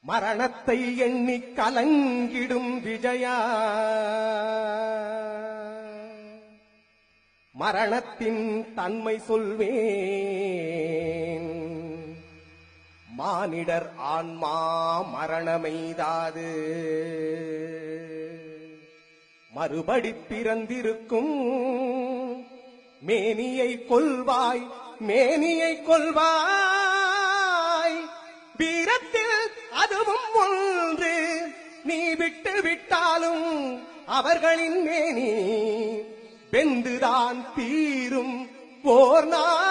மரணத்தை எண்ணி கலங்கிடும் விஜயா, மரணத்தின் தன்மை சொல்வேன். மானிடர் ஆன்மா மரணமெய்தாது, மறுபடி பிறந்திருக்கும் மேனியை கொல்வாய், மேனியை கொல்வாய். வீரத்தில் அதுவும் ஒன்று, நீ விட்டு விட்டாலும் அவர்களின் மேனி வெந்துதான் தீரும் போர் நாள்.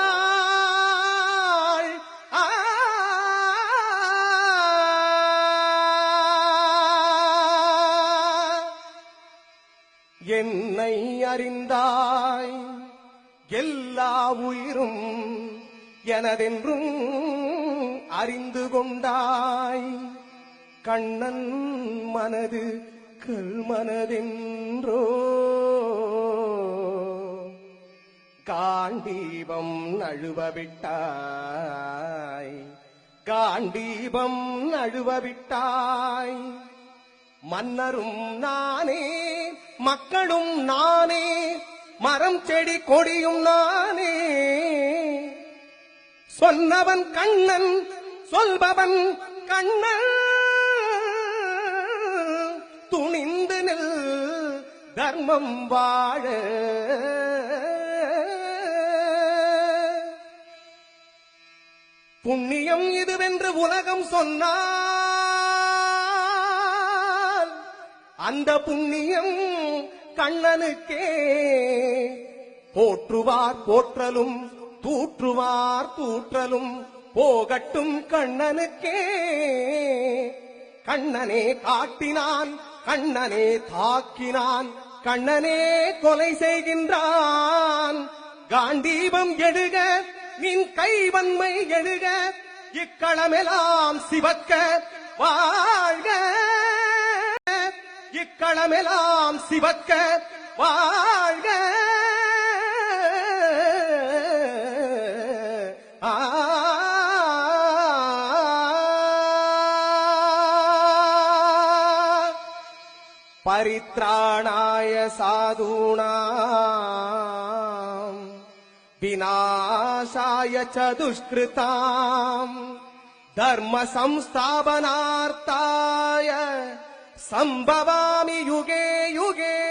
என்னை அறிந்தாய், எல்லா உயிரும் எனதென்றும் அறிந்து கொண்டாய். கண்ணன் மனது கல்மனதென்றோ, காண்டீபம் நழுவவிட்டாய், காண்டீபம் நழுவவிட்டாய். மன்னரும் நானே, மக்களும் நானே, மரம் செடி கொடியும் நானே. சொன்னவன் கண்ணன், சொல்பவன் கண்ணன். துணிந்து நில் தர்மம் வாழ, புண்ணியம் இதுவென்று உலகம் சொன்னால் அந்த புண்ணியம் கண்ணனுக்கே. போற்றுவார் போற்றலும், தூற்றுவார் தூற்றலும் போகட்டும் கண்ணனுக்கே. கண்ணனே காட்டினான், கண்ணனே தாக்கினான், கண்ணனே கொலை செய்கின்றான். காண்டீபம் எழுக, நின் கைவன்மை எழுக, இக்களமெல்லாம் சிவக்க வாழ்க, இக்களமெல்லாம் சிவக்க வாழ்க. परित्राणाय साधूनां विनाशाय च दुष्कृतां, धर्म संस्थापनार्थाय संभवामि युगे युगे.